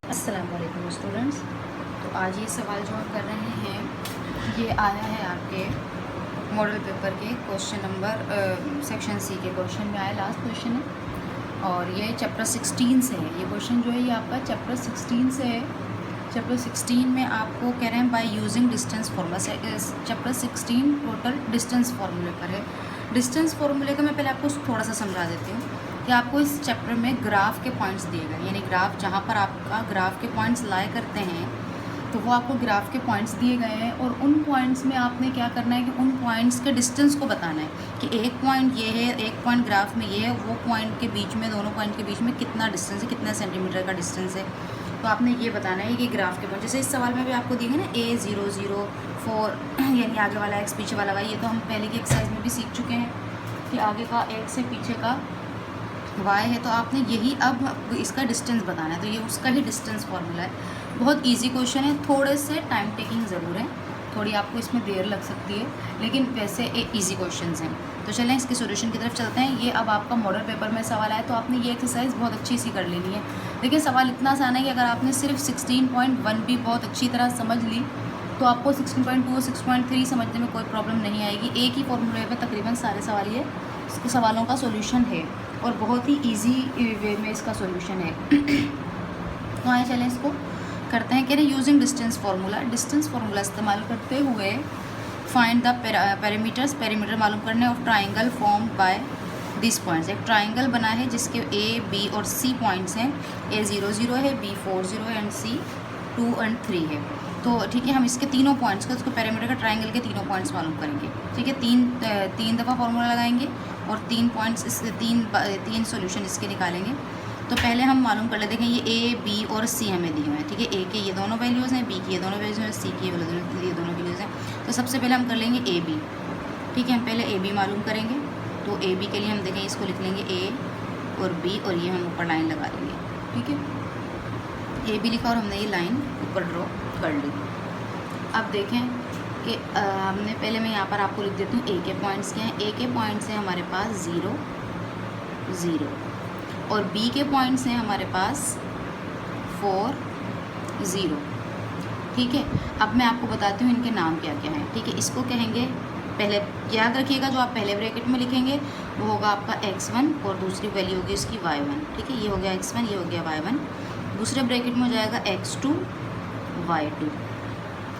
अस्सलाम वालेकुम स्टूडेंट्स। तो आज ये सवाल जो हम कर रहे हैं ये आया है आपके मॉडल पेपर के क्वेश्चन नंबर सेक्शन सी के क्वेश्चन में आया, लास्ट क्वेश्चन है और ये चैप्टर 16 से है। ये क्वेश्चन जो है ये आपका चैप्टर 16 से है। चैप्टर 16 में आपको कह रहे हैं by using distance formula. Chapter 16 total distance फार्मूले पर है। डिस्टेंस फार्मूले का मैं पहले आपको थोड़ा सा समझा देती हूँ कि आपको इस चैप्टर में ग्राफ के पॉइंट्स दिए गए, यानी ग्राफ जहाँ पर आपका ग्राफ के पॉइंट्स लाए करते हैं तो वो आपको ग्राफ के पॉइंट्स दिए गए हैं और उन पॉइंट्स में आपने क्या करना है कि उन पॉइंट्स के डिस्टेंस को बताना है कि एक पॉइंट ये है, एक पॉइंट ग्राफ में ये है, वो पॉइंट के बीच में, दोनों पॉइंट के बीच में कितना डिस्टेंस है, कितने सेंटीमीटर का डिस्टेंस है। तो आपने ये बताना है कि ग्राफ के पॉइंट, जैसे इस सवाल में भी आपको दिए ना A004 यानी आगे वाला एक्स पीछे वाला वाई, ये तो हम पहले की एक्सरसाइज में भी सीख चुके हैं कि आगे का एक्स से पीछे का वाई है। तो आपने यही अब इसका डिस्टेंस बताना है, तो ये उसका ही डिस्टेंस फार्मूला है। बहुत इजी क्वेश्चन है, थोड़े से टाइम टेकिंग ज़रूर है, थोड़ी आपको इसमें देर लग सकती है, लेकिन वैसे इजी क्वेश्चंस हैं। तो चलें इसके सॉल्यूशन की तरफ चलते हैं। ये अब आपका मॉडल पेपर में सवाल आया तो आपने ये एक्सरसाइज बहुत अच्छी सी कर लेनी है। देखिए सवाल इतना आसान है कि अगर आपने सिर्फ 16.1 भी बहुत अच्छी तरह समझ ली तो आपको 16.2 और 6.3 समझने में कोई प्रॉब्लम नहीं आएगी। एक ही फॉर्मूले में तकरीबन सारे सवालों का सॉल्यूशन है और बहुत ही इजी वे में इसका सॉल्यूशन है। तो आए चलें इसको करते हैं। कह रहे using distance formula, distance formula इस्तेमाल करते हुए फाइंड द पेरीमीटर मालूम करने of triangle form by this points. एक ट्राइंगल बना है जिसके A, B और C पॉइंट्स हैं। A00 है, B40 है एंड C2 और 3 है। तो ठीक है, हम इसके तीनों पॉइंट्स को, उसको पेरीमीटर का ट्राइंगल के तीनों पॉइंट्स मालूम करेंगे। ठीक है, तीन दफ़ा फार्मूला लगाएंगे और तीन पॉइंट्स इसके तीन सॉल्यूशन इसके निकालेंगे। तो पहले हम मालूम कर लेते हैं कि ये A, B और C हमें दिए हुए हैं। ठीक है, A के ये दोनों वैल्यूज़ हैं, B की ये दोनों वैल्यूज़ हैं, C की ये दोनों वैल्यूज़ हैं। तो सबसे पहले हम कर लेंगे AB। ठीक है, हम पहले AB मालूम करेंगे। तो AB के लिए हम देखें, इसको लिख लेंगे A और B और ये हम ऊपर लाइन लगा लेंगे। ठीक है, AB लिखा और हमने ये लाइन ऊपर ड्रॉ कर ली। अब देखें कि हमने पहले, मैं यहाँ पर आपको लिख देती हूँ A के पॉइंट्स क्या हैं। A के पॉइंट्स हैं हमारे पास 0, 0 और B के पॉइंट्स हैं हमारे पास 4, 0। ठीक है, अब मैं आपको बताती हूँ इनके नाम क्या क्या हैं। ठीक है, इसको कहेंगे, पहले याद रखिएगा जो आप पहले ब्रैकेट में लिखेंगे वो होगा आपका x1 और दूसरी वैल्यू होगी उसकी y1। ठीक है, ये हो गया x1, ये हो गया y1। दूसरे ब्रैकेट में हो जाएगा x2, y2।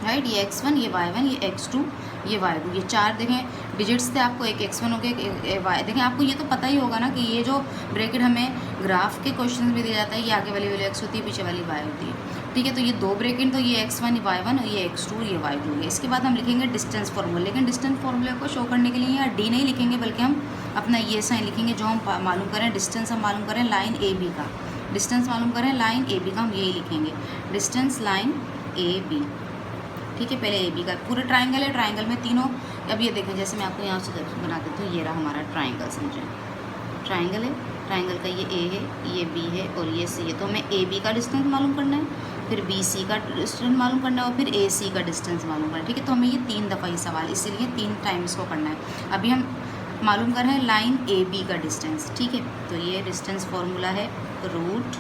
राइट, ये x1, ये y1, ये x2, ये y2। ये चार देखें डिजिट्स थे आपको, एक x1 हो गया, एक y। देखें आपको ये तो पता ही होगा ना कि ये जो ब्रैकेट हमें ग्राफ के क्वेश्चन में दिया जाता है, ये आगे वाली वैल्यू x होती है, पीछे वाली y होती है। ठीक है, तो ये दो ब्रैकेट, तो ये x1, y1 और ये x2, ये y2 है। इसके बाद हम लिखेंगे डिस्टेंस फार्मूला, लेकिन डिस्टेंस फार्मूले को शो करने के लिए यहाँ d नहीं लिखेंगे, बल्कि हम अपना ये साइन लिखेंगे जो हम मालूम करें। डिस्टेंस हम मालूम करें लाइन AB का, डिस्टेंस मालूम करें लाइन AB का, हम यही लिखेंगे डिस्टेंस लाइन AB। ठीक है, पहले AB का पूरा ट्राइंगल है, ट्राइंगल में तीनों। अब ये देखें, जैसे मैं आपको यहाँ से बना देती हूँ, ये रहा हमारा ट्राइंगल, समझें ट्राइंगल है, ट्राइंगल का ये A है, ये B है और ये C है। तो हमें AB का डिस्टेंस मालूम करना है, फिर BC का डिस्टेंस मालूम करना है और फिर AC का डिस्टेंस मालूम करना है। ठीक है, तो हमें ये 3 दफ़ा ये सवाल, इसीलिए 3 टाइम इसको करना है। अभी हम मालूम कर रहे हैं लाइन AB का डिस्टेंस। ठीक है, तो ये डिस्टेंस फार्मूला है रूट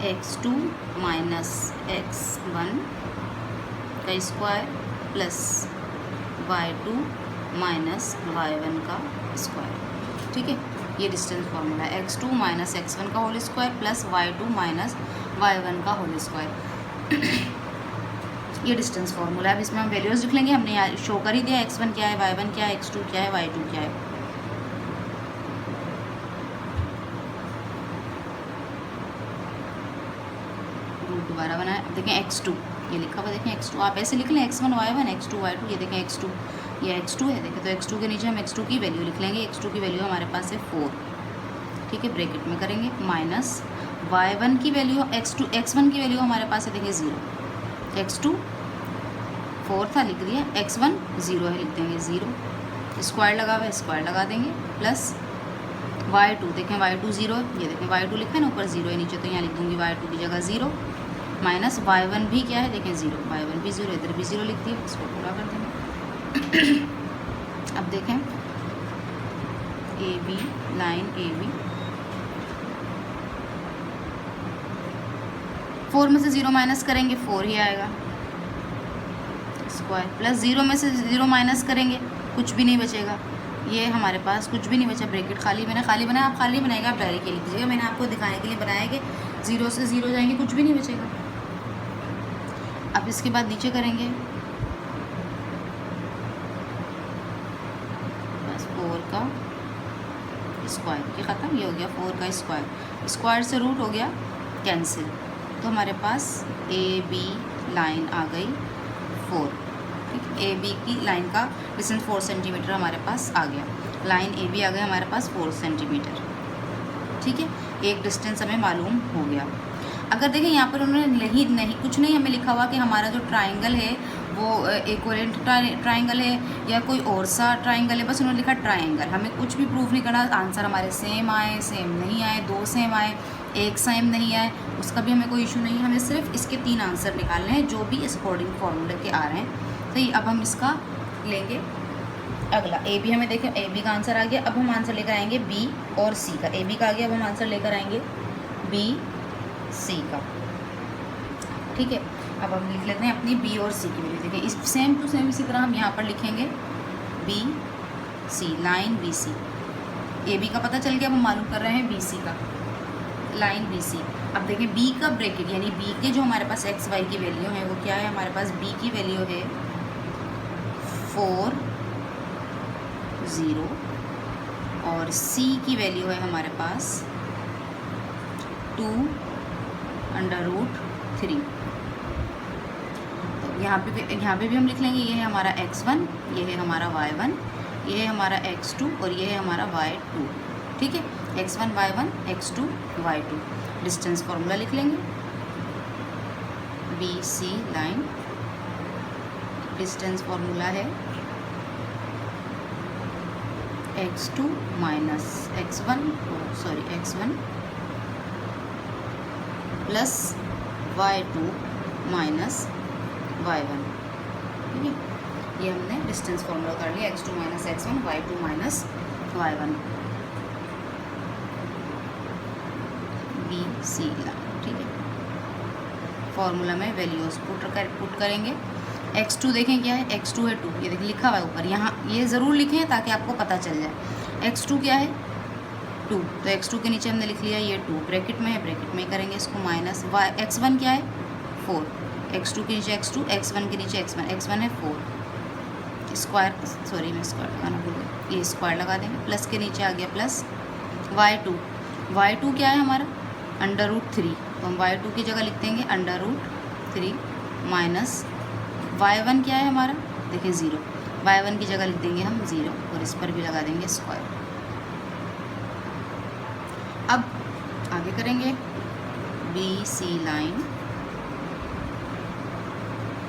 x2 माइनस x1 का square plus y2 minus y1 का स्क्वायर। ठीक है, ये डिस्टेंस फार्मूला है, x2 माइनस x1 का whole square plus y2 minus y1 का होल स्क्वायर। ये डिस्टेंस फार्मूला है। अब इसमें हम वैल्यूज़ लिख लेंगे, हमने यहाँ शो कर ही दिया x1 क्या है, y1 क्या है, x2 क्या है, y2 क्या है। दोबारा बनाए, अब देखें x2 ये लिखा हुआ, देखें x2, आप ऐसे लिख लें x1 y1 x2 y2। ये देखें x2, ये x2 है। देखें तो x2 के नीचे हम x2 की वैल्यू लिख लेंगे। x2 की वैल्यू हमारे पास है 4। ठीक है, ब्रैकेट में करेंगे माइनस y1 की वैल्यू, x1 की वैल्यू हमारे पास है, देखिए 0। x2 4 था, लिख दिया, x1 0 है, लिख देंगे 0। स्क्वायर लगा हुआ है, स्क्वायर लगा देंगे प्लस y2, देखें y2 0, ये देखें y2 लिखा है ना, ऊपर 0 है नीचे, तो यहाँ लिख दूँगी y2 की जगह 0 माइनस y1 भी क्या है, देखें 0, y1 भी 0, इधर भी 0 लिख दिया, इसको पूरा कर देंगे। अब देखें AB, लाइन AB 4 में से 0 माइनस करेंगे 4 ही आएगा स्क्वायर, प्लस 0 में से 0 माइनस करेंगे कुछ भी नहीं बचेगा, ये हमारे पास कुछ भी नहीं बचा, ब्रैकेट खाली बनाया आप खाली बनाएगा, आप डायरेक्ट लिख दीजिएगा, मैंने आपको दिखाने के लिए बनाया कि 0 से 0 जाएंगे कुछ भी नहीं बचेगा। अब इसके बाद नीचे करेंगे बस 4 का स्क्वायर, ये ख़त्म, ये हो गया 4 का स्क्वायर, स्क्वायर से रूट हो गया कैंसिल, तो हमारे पास ए बी लाइन आ गई 4, ठीक, ए बी की लाइन का डिस्टेंस 4 सेंटीमीटर हमारे पास आ गया, लाइन ए बी आ गया हमारे पास 4 सेंटीमीटर, ठीक है, एक डिस्टेंस हमें मालूम हो गया। अगर देखें यहाँ पर उन्होंने नहीं कुछ नहीं हमें लिखा हुआ कि हमारा जो ट्राइंगल है वो इक्विवेलेंट ट्राइंगल है या कोई और सा ट्राइंगल है, बस उन्होंने लिखा ट्राइंगल, हमें कुछ भी प्रूफ नहीं करना, आंसर हमारे सेम आए सेम नहीं आए, 2 सेम आए एक सेम नहीं आए, उसका भी हमें कोई इशू नहीं है, हमें सिर्फ इसके 3 आंसर निकालने हैं जो भी इस अकॉर्डिंग फार्मूले के आ रहे हैं। तो अब हम इसका लेंगे अगला, ए बी हमें देखें ए बी का आंसर आ गया, अब हम आंसर लेकर आएंगे बी और सी का, ए बी का आ गया, अब हम आंसर लेकर आएंगे बी सी का, ठीक है। अब हम लिख लेते हैं अपनी बी और सी की वैल्यू, देखिए इस सेम टू सेम इसी तरह हम यहाँ पर लिखेंगे B C, line B C, A B का पता चल गया, अब हम मालूम कर रहे हैं बी सी का, लाइन बी सी। अब देखें बी का ब्रैकेट यानी बी के जो हमारे पास एक्स वाई की वैल्यू है वो क्या है, हमारे पास बी की वैल्यू है 4 0 और सी की वैल्यू है हमारे पास 2√3। तो यहाँ पे भी हम लिख लेंगे, ये है हमारा x1, ये है हमारा y1, ये है हमारा x2 और ये है हमारा y2, ठीक है, x1 y1 x2 y2। Distance formula लिख लेंगे, B C line, distance formula है x2 minus x1 plus y2 minus y1, ठीक है, ये हमने डिस्टेंस फार्मूला कर लिया, x2 minus x1 y2 minus y1, B C line, ठीक है। फार्मूला में वैल्यूज पुट करेंगे, x2 देखें क्या है, x2 है 2, ये देखिए लिखा हुआ है ऊपर, यहाँ ये ज़रूर लिखें ताकि आपको पता चल जाए, x2 क्या है 2, तो x2 के नीचे हमने लिख लिया ये 2, ब्रैकेट में है, ब्रैकेट में करेंगे इसको, माइनस x1 क्या है 4, x2 के नीचे x2, x1 के नीचे x1 है 4, स्क्वायर मैं स्क्वायर लगाना भूल गई, ये स्क्वायर लगा देंगे, प्लस के नीचे आ गया प्लस y2 क्या है हमारा √3, तो हम y2 की जगह लिख देंगे √3 माइनस y1 क्या है हमारा, देखिए 0, y1 की जगह लिख देंगे हम 0 और इस पर भी लगा देंगे स्क्वायर। अब आगे करेंगे बी सी लाइन,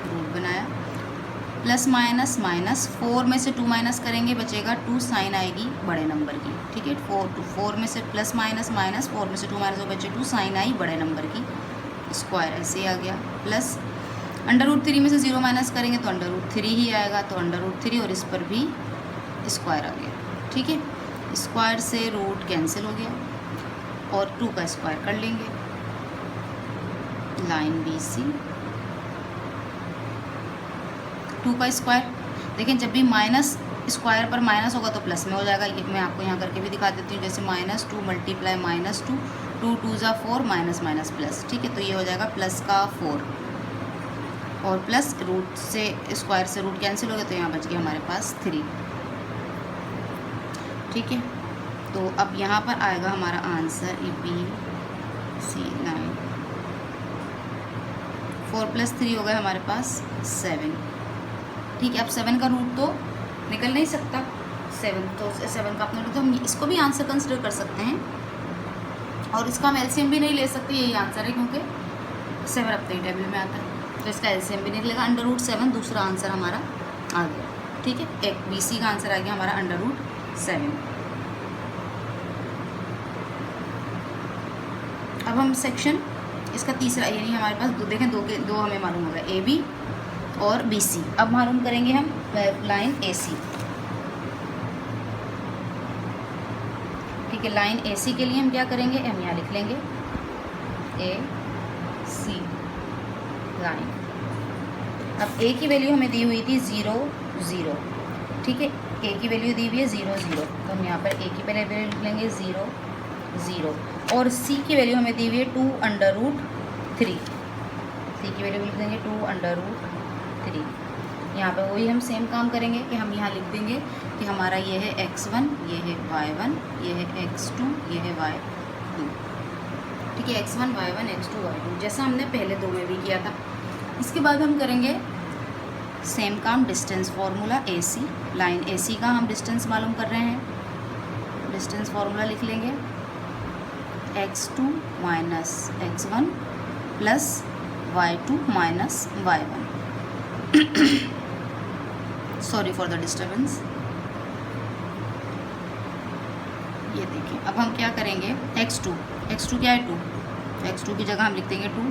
रूट बनाया, प्लस माइनस 4 में से 2 माइनस करेंगे बचेगा 2, साइन आएगी बड़े नंबर की, ठीक है, 4 में से प्लस माइनस 4 में से 2 माइनस बचे 2, साइन आई बड़े नंबर की, स्क्वायर ऐसे ही आ गया, प्लस √3 में से 0 माइनस करेंगे तो √3 ही आएगा, तो √3 और इस पर भी स्क्वायर आ गया, ठीक है, स्क्वायर से रूट कैंसिल हो गया और 2 का स्क्वायर कर लेंगे, लाइन बी सी, 2 का स्क्वायर, देखें जब भी माइनस स्क्वायर पर माइनस होगा तो प्लस में हो जाएगा, ये मैं आपको यहाँ करके भी दिखा देती हूँ, जैसे -2 मल्टीप्लाई -2, 2 2 ज़ा 4 माइनस माइनस प्लस, ठीक है, तो ये हो जाएगा प्लस का 4 और प्लस रूट से स्क्वायर से रूट कैंसिल हो गया, तो यहाँ बच गया हमारे पास 3, ठीक है। तो अब यहाँ पर आएगा हमारा आंसर बी सी लाइन, 4 + 3 हो गया हमारे पास 7, ठीक है। अब 7 का रूट तो निकल नहीं सकता, 7 का अपना रूट, तो हम इसको भी आंसर कंसिडर कर सकते हैं और इसका हम एलसीएम भी नहीं ले सकते, यही आंसर है क्योंकि 7 अपने टेबल में आता है, तो इसका एलसीएम भी निकलेगा, √7 दूसरा आंसर हमारा आ गया, ठीक है, एक BC का आंसर आ गया हमारा √7। अब हम सेक्शन इसका तीसरा, यानी हमारे पास देखें दो हमें मालूम होगा, AB और BC। अब मालूम करेंगे हम लाइन AC, ठीक है, लाइन AC के लिए हम क्या करेंगे, हम यहाँ लिख लेंगे A सी लाइन। अब ए की वैल्यू हमें दी हुई थी 0 0, ठीक है, ए की वैल्यू दी हुई है 0 0, तो हम यहाँ पर ए की वैल्यू लिख लेंगे 0 0, और सी की वैल्यू हमें दी हुई है 2√3, सी की वैल्यू लिख देंगे 2√3। यहाँ पे वही हम सेम काम करेंगे कि हम यहाँ लिख देंगे कि हमारा ये है x1, ये है y1, ये है x2, ये है y2, ठीक है, x1 y1 x2 y2, जैसा हमने पहले दो में भी किया था। इसके बाद हम करेंगे सेम काम, distance formula AC, line AC का हम डिस्टेंस मालूम कर रहे हैं, डिस्टेंस फार्मूला लिख लेंगे x2 minus x1 plus y2 minus y1। Sorry for the disturbance. ये देखिए, अब हम क्या करेंगे, x2 क्या है 2, x2 की जगह हम लिख देंगे 2,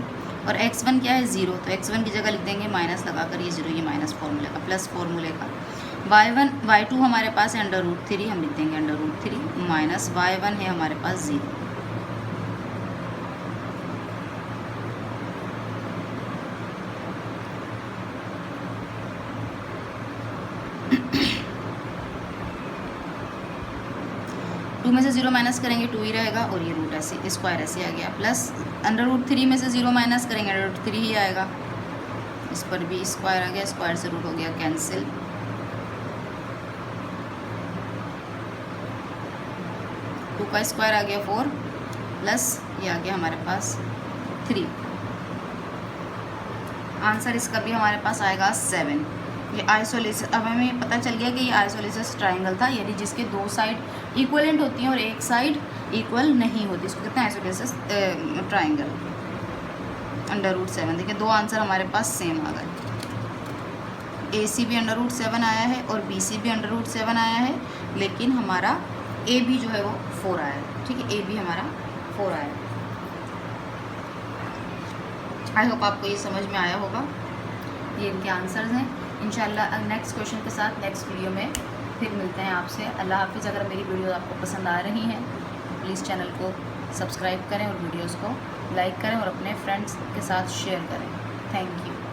और x1 क्या है 0, तो x1 की जगह लिख देंगे माइनस लगाकर ये 0, ये माइनस फॉर्मूले का प्लस फॉर्मूले का। y2 हमारे पास है √3, हम लिख देंगे √3 माइनस y1 है हमारे पास 0। टू में से 0 माइनस करेंगे 2 ही रहेगा, और ये रूट ऐसे स्क्वायर ऐसे आ गया, प्लस √3 में से 0 माइनस करेंगे √3 ही आएगा, इस पर भी स्क्वायर आ गया, स्क्वायर से रूट हो गया कैंसिल, 2 का स्क्वायर आ गया 4, प्लस ये आ गया हमारे पास 3। आंसर इसका भी हमारे पास आएगा 7। ये आइसोलेसिस, अब हमें पता चल गया कि ये आइसोलेसिस ट्राइंगल था, यानी जिसके दो साइड इक्वलेंट होती हैं और एक साइड इक्वल नहीं होती, इसको कहते हैं आइसोलेसिस ट्राइंगल। √7, देखिए दो आंसर हमारे पास सेम आ गए। AC भी √7 आया है और BC भी √7 आया है, लेकिन हमारा AB जो है वो 4 आया है, ठीक है, AB हमारा 4 आया है। आई होप आपको ये समझ में आया होगा। ये इनके आंसर्स हैं। इंशाल्लाह नेक्स्ट क्वेश्चन के साथ नेक्स्ट वीडियो में फिर मिलते हैं आपसे। अल्लाह हाफिज़। अगर मेरी वीडियो आपको पसंद आ रही हैं तो प्लीज़ चैनल को सब्सक्राइब करें और वीडियोस को लाइक करें और अपने फ्रेंड्स के साथ शेयर करें। Thank you.